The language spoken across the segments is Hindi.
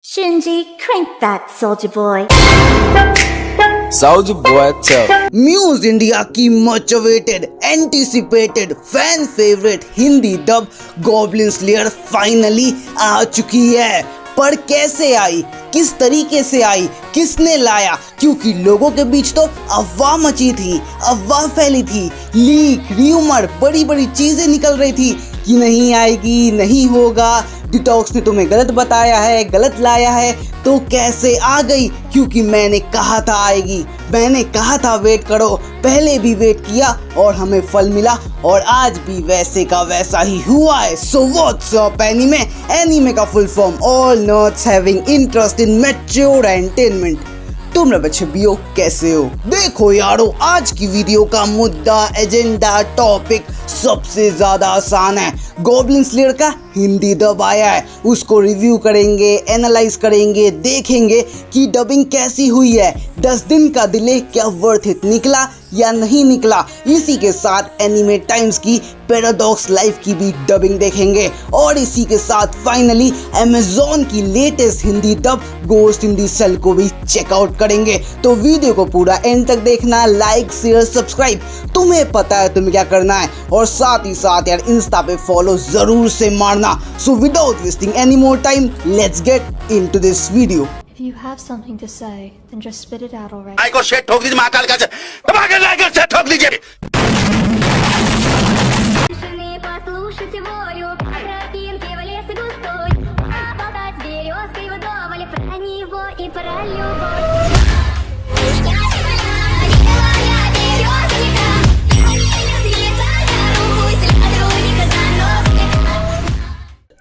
Shinji, crank that, soldier boy. Soldier boy, tell. Muse India की much awaited anticipated fan favourite Hindi dub Goblin Slayer finally आ चुकी है। पर कैसे आई, किस तरीके से आई, किसने लाया? क्योंकि लोगों के बीच तो अफवाह मची थी, अफवाह फैली थी, लीक र्यूमर बड़ी बड़ी चीजें निकल रही थी कि नहीं आएगी, नहीं होगा, डिटॉक्स ने तुम्हें गलत बताया है, गलत लाया है। तो कैसे आ गई? क्योंकि मैंने कहा था आएगी, मैंने कहा था वेट करो, पहले भी वेट किया और हमें फल मिला और आज भी वैसे का वैसा ही हुआ है। So what's up anime? Anime का full form all nerds having interest in mature entertainment. तुम बच्चे बियो कैसे हो? देखो यारो, आज की वीडियो का मुद्दा, एजेंडा, टॉपिक सबसे ज्यादा आसान है। गॉब्लिन स्लेयर का हिंदी डब आया है, उसको रिव्यू करेंगे, एनालाइज करेंगे, देखेंगे कि डबिंग कैसी हुई है। 10 दिन का डिले क्या वर्थ इट निकला या नहीं निकला। इसी के साथ एनीमे टाइम्स की पैराडॉक्स लाइफ की भी डबिंग देखेंगे और इसी के साथ फाइनली अमेज़न की latest Hindi dub ghost in the shell को भी चेकआउट करेंगे। तो वीडियो को पूरा एंड तक देखना, लाइक शेयर सब्सक्राइब, तुम्हें पता है तुम्हें क्या करना है, और साथ ही साथ यार इंस्टा पे फॉलो जरूर से मारना। So without wasting any more time, let's get into this video. If you have something to say, then just spit it out already. आई को शेट ठोक दीजिए, महाकाल का शेट ठोक दीजिए। Послушайте волю, по тропинке в лес густой, поболтать с березкой вдоволь про него и про любовь.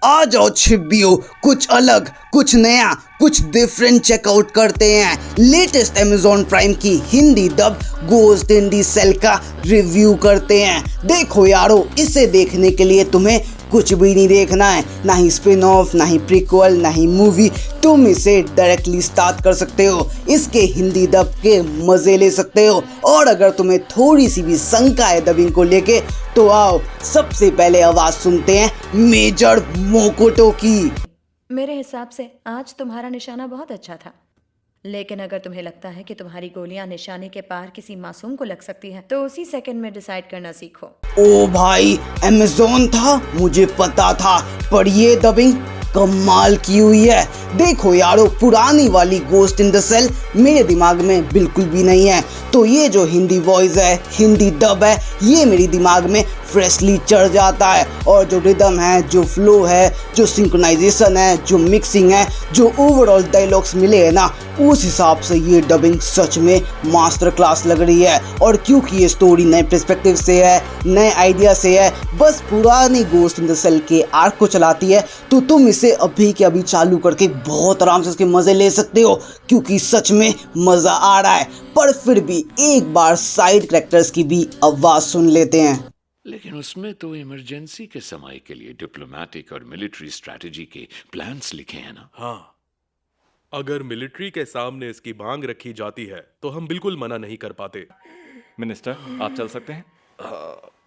आ जाओ छिब्बियों, कुछ अलग, कुछ नया, कुछ डिफरेंट चेकआउट करते हैं। लेटेस्ट अमेज़न प्राइम की Hindi dub ghost in the shell का रिव्यू करते हैं। देखो यारो, इसे देखने के लिए तुम्हें कुछ भी नहीं देखना है, ना ही स्पिन ऑफ, ना ही प्रीक्वल, ना ही मूवी। तुम इसे डायरेक्टली स्टार्ट कर सकते हो, इसके हिंदी डब के मजे ले सकते हो। और अगर तुम्हें थोड़ी सी भी शंका है डबिंग को लेके, तो आओ सबसे पहले आवाज सुनते हैं मेजर मोकोटो की। मेरे हिसाब से आज तुम्हारा निशाना बहुत अच्छा था, लेकिन अगर तुम्हें लगता है कि तुम्हारी गोलियां निशाने के पार किसी मासूम को लग सकती हैं, तो उसी सेकंड में डिसाइड करना सीखो। ओ भाई, अमेज़न था, मुझे पता था, पर ये डबिंग कमाल की हुई है। देखो यारो, पुरानी वाली गोस्ट इन द सेल मेरे दिमाग में बिल्कुल भी नहीं है, तो ये जो हिंदी वॉइस है, हिंदी डब है, ये मेरे दिमाग में फ्रेशली चढ़ जाता है। और जो रिदम है, जो फ्लो है, जो सिंक्रोनाइजेशन है, जो मिक्सिंग है, जो ओवरऑल डायलॉग्स मिले हैं ना, उस हिसाब से ये डबिंग सच में मास्टर क्लास लग रही है। और क्योंकि ये स्टोरी नए पर्सपेक्टिव से है, नए आइडिया से है, बस पुरानी गोस्ट इन द सेल के आर्क को चलाती है, तो तुम इसे अभी के अभी चालू करके बहुत आराम से इसके मजे ले सकते हो, क्योंकि सच में मजा आ रहा है। पर फिर भी एक बार साइड कैरेक्टर्स की भी आवाज सुन लेते हैं। लेकिन उसमें तो इमरजेंसी के समय के लिए डिप्लोमेटिक और मिलिट्री स्ट्रैटेजी के प्लान्स लिखे हैं ना। हाँ, अगर मिलिट्री के सामने इसकी मांग रखी जाती है तो हम बिल्कुल मना नहीं कर पाते। मिनिस्टर, आप चल सकते हैं।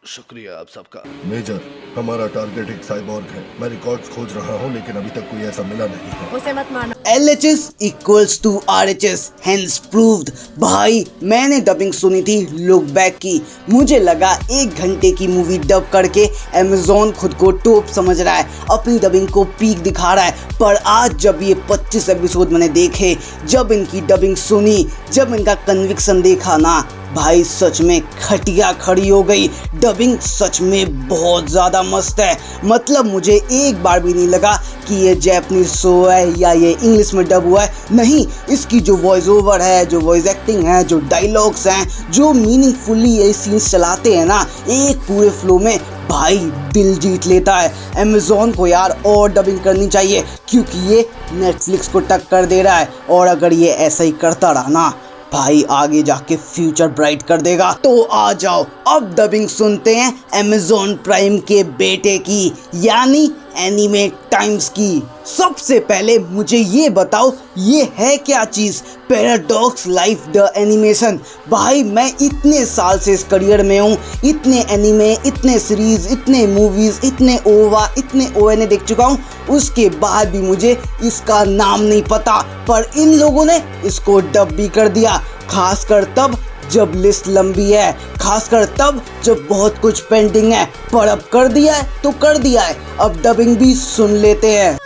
शुक्रिया आप सबका। मेजर, हमारा टारगेट एक साइबॉर्ग है। मैं रिकॉर्ड्स खोज रहा हूँ, लेकिन अभी तक कोई ऐसा मिला नहीं है। उसे मत मानो। LHS equals to RHS, hence proved। भाई, मैंने डबिंग सुनी थी लुक बैक की, मुझे लगा 1 घंटे की मूवी डब करके अमेज़न खुद को टॉप समझ रहा है, अपनी डबिंग को पीक दिखा रहा है। पर आज जब ये 25 एपिसोड मैंने देखे, जब इनकी डबिंग सुनी, जब इनका कन्विक्शन देखा ना, भाई सच में खटिया खड़ी हो गई। डबिंग सच में बहुत ज़्यादा मस्त है। मतलब मुझे एक बार भी नहीं लगा कि ये जैपनीज शो है या ये इंग्लिश में डब हुआ है। नहीं, इसकी जो वॉइस ओवर है, जो वॉइस एक्टिंग है, जो डायलॉग्स हैं, जो मीनिंगफुली ये सीन्स चलाते हैं ना, एक पूरे फ्लो में, भाई दिल जीत लेता है। अमेज़न को यार और डबिंग करनी चाहिए, क्योंकि ये नेटफ्लिक्स को टक्कर दे रहा है। और अगर ये ऐसा ही करता रहा ना, भाई आगे जाके फ्यूचर ब्राइट कर देगा। तो आ जाओ अब डबिंग सुनते हैं अमेज़न प्राइम के बेटे की, यानी एनीमे टाइम्स की। सबसे पहले मुझे ये बताओ, ये है क्या चीज़ पैराडॉक्स लाइफ द एनिमेशन। भाई मैं इतने साल से इस करियर में हूँ, इतने एनीमे, इतने सीरीज, इतने मूवीज, इतने ओवा, इतने ONA देख चुका हूँ, उसके बाद भी मुझे इसका नाम नहीं पता। पर इन लोगों ने इसको डब भी कर दिया, खासकर तब जब लिस्ट लंबी है, खासकर तब जब बहुत कुछ पेंडिंग है। पर अब कर दिया है तो कर दिया है, अब डबिंग भी सुन लेते हैं।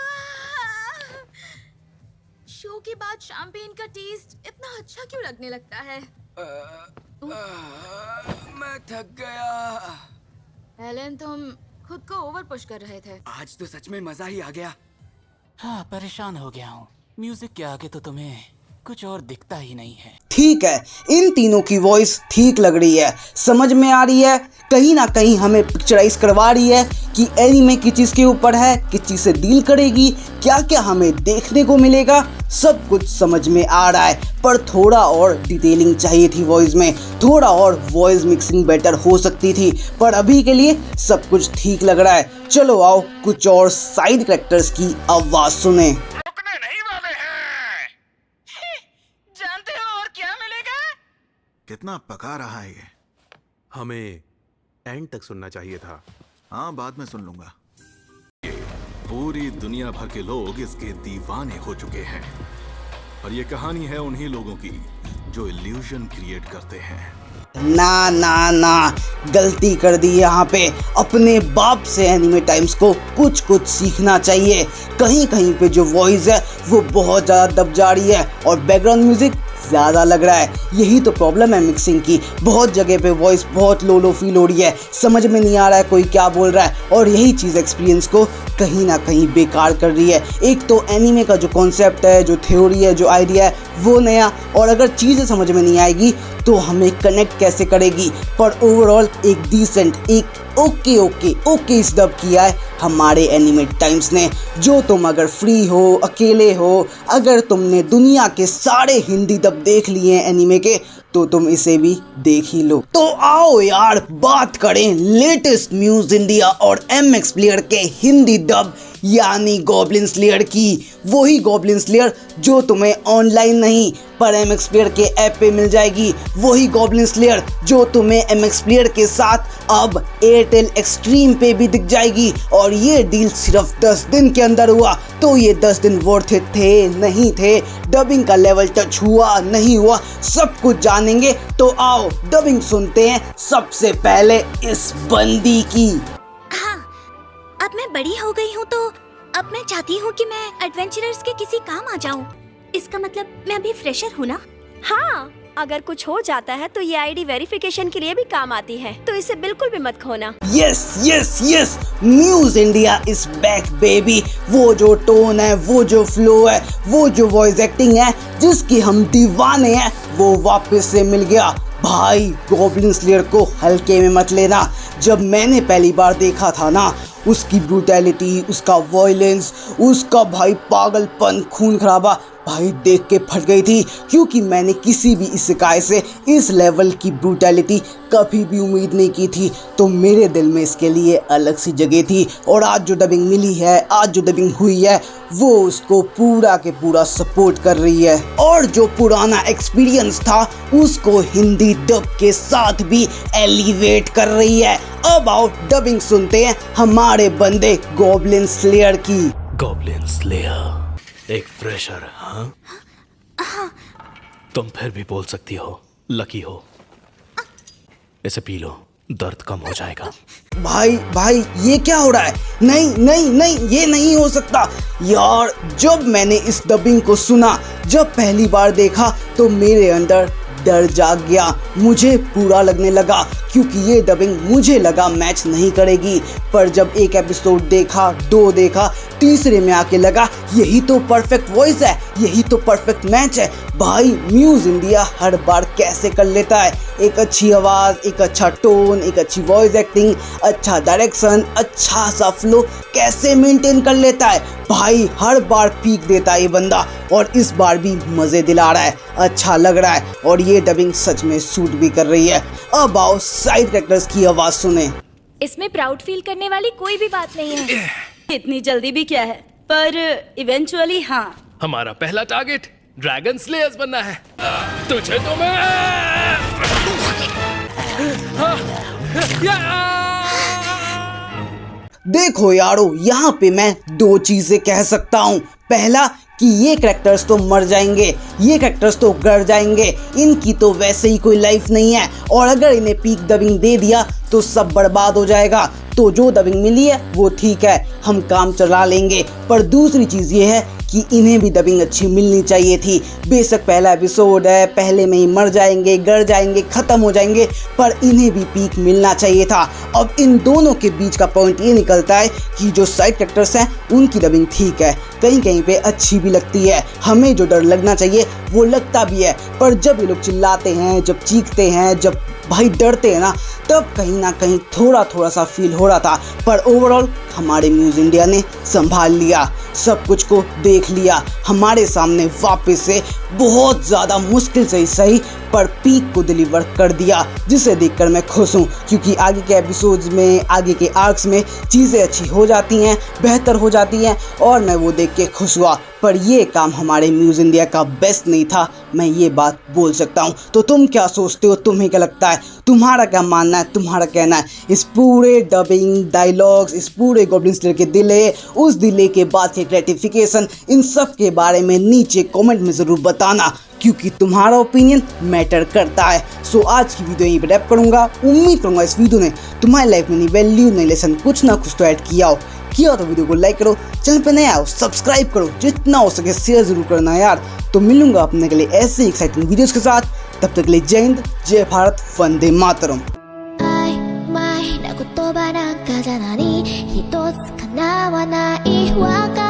शो के बाद शैंपेन का टेस्ट इतना अच्छा क्यों लगने लगता है? मैं थक गया। हेलेन, तुम खुद को ओवर पुश कर रहे थे। आज तो सच में मजा ही आ गया। हाँ, परेशान हो गया हूँ। म्यूजिक के आगे तो तुम्हें कुछ और दिखता ही नहीं है। ठीक है, इन तीनों की वॉइस ठीक लग रही है, समझ में आ रही है, कहीं ना कहीं हमें पिक्चराइज करवा रही है कि एनीमे किस चीज़ के ऊपर है, किस चीज़ से डील करेगी, क्या क्या हमें देखने को मिलेगा, सब कुछ समझ में आ रहा है। पर थोड़ा और डिटेलिंग चाहिए थी वॉइस में, थोड़ा और वॉइस मिक्सिंग बेटर हो सकती थी। पर अभी के लिए सब कुछ ठीक लग रहा है। चलो आओ कुछ और साइड कैरेक्टर्स की आवाज़ सुने। कितना पका रहा है ये। हमें एंड तक सुनना चाहिए था। हाँ, बाद में सुन लूंगा। पूरी दुनिया भर के लोग इसके दीवाने हो चुके हैं और ये कहानी है उन्हीं लोगों की जो इल्यूजन क्रिएट करते हैं। ना ना ना, गलती कर दी यहाँ पे। अपने बाप से एनीमे टाइम्स को कुछ कुछ सीखना चाहिए। कहीं कहीं पे जो वॉइस है वो बहुत ज़्यादा दब जा रही है और बैकग्राउंड म्यूजिक ज़्यादा लग रहा है। यही तो प्रॉब्लम है मिक्सिंग की। बहुत जगह पे वॉइस बहुत लो फील हो रही है, समझ में नहीं आ रहा है कोई क्या बोल रहा है, और यही चीज़ एक्सपीरियंस को कहीं ना कहीं बेकार कर रही है। एक तो एनीमे का जो कॉन्सेप्ट है, जो थ्योरी है, जो आइडिया है वो नया, और अगर चीज़ें समझ में नहीं आएगी तो हमें कनेक्ट कैसे करेगी। पर ओवरऑल एक डिसेंट, एक ओके इस डब किया है हमारे एनीमे टाइम्स ने। जो तुम अगर फ्री हो, अकेले हो, अगर तुमने दुनिया के सारे हिंदी डब देख लिए हैं एनीमे के, तो तुम इसे भी देख ही लो। तो आओ यार बात करें लेटेस्ट न्यूज़ इंडिया और MX प्लेयर के हिंदी डब यानी गॉब्लिन स्लेयर की। वही गॉब्लिन स्लेयर जो तुम्हें ऑनलाइन नहीं पर MX प्लेयर के ऐप पे मिल जाएगी। वही गॉब्लिन स्लेयर जो तुम्हें MX प्लेयर के साथ अब एयरटेल एक्सट्रीम पे भी दिख जाएगी। और ये डील सिर्फ 10 दिन के अंदर हुआ। तो ये 10 दिन वर्थ इट थे, नहीं थे, डबिंग का लेवल टच हुआ, नहीं हुआ, सब कुछ जानेंगे। तो आओ डबिंग सुनते हैं सबसे पहले इस बंदी की। अब मैं बड़ी हो गई हूँ तो अब मैं चाहती हूँ कि मैं एडवेंचरर्स के किसी काम आ जाऊँ। इसका मतलब मैं अभी फ्रेशर हूँ ना? हाँ, अगर कुछ हो जाता है तो ये आईडी वेरिफिकेशन के लिए भी काम आती है, तो इसे बिल्कुल भी मत खोना। Yes, news India is back baby. वो जो टोन है, वो जो फ्लो है, वो जो वॉइस एक्टिंग है जिसकी हम दीवाने हैं, वो वापस से मिल गया। भाई गॉब्लिन स्लेयर को हल्के में मत लेना। जब मैंने पहली बार देखा था ना, उसकी ब्रूटैलिटी, उसका वायलेंस, उसका भाई पागलपन, खून खराबा, भाई देख के फट गई थी। क्योंकि मैंने किसी भी इसेकाई से इस लेवल की ब्रूटैलिटी कभी भी उम्मीद नहीं की थी। तो मेरे दिल में इसके लिए अलग सी जगह थी। और आज जो डबिंग मिली है, आज जो डबिंग हुई है, वो उसको पूरा के पूरा सपोर्ट कर रही है। और जो पुराना एक्सपीरियंस था उसको हिंदी डब के साथ भी एलिवेट कर रही है। अब आओ डबिंग सुनते हैं हमारे बंदे गॉब्लिन स्लेयर की। गॉब्लिन स्लेयर एक फ्रेशर, हाँ? तुम फिर भी बोल सकती हो, लकी हो। इसे पी लो, दर्द कम हो जाएगा। भाई ये क्या हो रहा है? नहीं, ये नहीं हो सकता यार। जब मैंने इस डबिंग को सुना, जब पहली बार देखा, तो मेरे अंदर डर जाग गया। मुझे बुरा लगने लगा क्योंकि ये डबिंग मुझे लगा मैच नहीं करेगी। पर जब एक एपिसोड देखा, 2 देखा, तीसरे में आके लगा यही तो परफेक्ट वॉइस है, यही तो परफेक्ट मैच है। भाई न्यूज़ इंडिया हर बार कैसे कर लेता है, एक अच्छी आवाज़, एक अच्छा टोन, एक अच्छी वॉइस एक्टिंग, अच्छा डायरेक्शन, अच्छा सा फ्लो कैसे मेंटेन कर लेता है। भाई हर बार पीक देता है ये बंदा, और इस बार भी मज़े दिला रहा है, अच्छा लग रहा है, और ये डबिंग सच में सूट भी कर रही है। अब आओ साइड कैरेक्टर्स की आवाज़ सुने। इसमें प्राउड फील करने वाली कोई भी बात नहीं है। इतनी जल्दी भी क्या है, पर इवेंचुअली हाँ। हमारा पहला टारगेट ड्रैगन स्लेयर्स बनना है। तुझे तो मैं देखो यारो, यहाँ पे मैं दो चीजें कह सकता हूँ। पहला कि ये कैरेक्टर्स तो मर जाएंगे, ये कैरेक्टर्स तो गड़ जाएंगे, इनकी तो वैसे ही कोई लाइफ नहीं है, और अगर इन्हें पीक डबिंग दे दिया तो सब बर्बाद हो जाएगा। तो जो डबिंग मिली है वो ठीक है, हम काम चला लेंगे। पर दूसरी चीज़ ये है कि इन्हें भी डबिंग अच्छी मिलनी चाहिए थी। बेशक पहला एपिसोड है, पहले में ही मर जाएंगे, गड़ जाएंगे, ख़त्म हो जाएंगे, पर इन्हें भी पीक मिलना चाहिए था। अब इन दोनों के बीच का पॉइंट ये निकलता है कि जो साइड कैरेक्टर्स हैं उनकी डबिंग ठीक है, कहीं कहीं पे अच्छी भी लगती है, हमें जो डर लगना चाहिए वो लगता भी है। पर जब ये लोग चिल्लाते हैं, जब चीखते हैं, जब भाई डरते हैं तब कहीं ना कहीं थोड़ा सा फील हो रहा था। पर ओवरऑल हमारे म्यूज़ इंडिया ने संभाल लिया, सब कुछ को देख लिया, हमारे सामने वापस से बहुत ज़्यादा मुश्किल से ही सही पर पीक को डिलीवर कर दिया, जिसे देखकर मैं खुश हूँ। क्योंकि आगे के एपिसोड्स में, आगे के आर्क्स में चीज़ें अच्छी हो जाती हैं, बेहतर हो जाती हैं, और मैं वो देख के खुश हुआ। पर ये काम हमारे म्यूज़ इंडिया का बेस्ट नहीं था, मैं ये बात बोल सकता हूँ। तो तुम क्या सोचते हो, तुम्हें क्या लगता है, तुम्हारा क्या मानना है, तुम्हारा कहना है इस पूरे डबिंग, डायलॉग्स, इस पूरे गॉब्लिन स्लेयर के डिले, उस डिले के बाद के ग्रेटिफिकेशन, इन सब के बारे में नीचे कमेंट में ज़रूर बताना, क्योंकि तुम्हारा ओपिनियन मैटर करता है। सो आज की वीडियो यहीं पे रैप करूँगा। उम्मीद करूँगा इस वीडियो ने तुम्हारी लाइफ में नई वैल्यू, नई लेसन कुछ ना कुछ तो ऐड किया तो वीडियो को लाइक करो, चैनल पे नया हो सब्सक्राइब करो, जितना हो सके शेयर जरूर करना यार। तो मिलूंगा अपने के लिए ऐसे ही एक्साइटिंग वीडियोस के साथ, तब तक के लिए जय हिंद, जय भारत, वंदे मातरम। 言葉なんかじゃ何一つ叶わないわか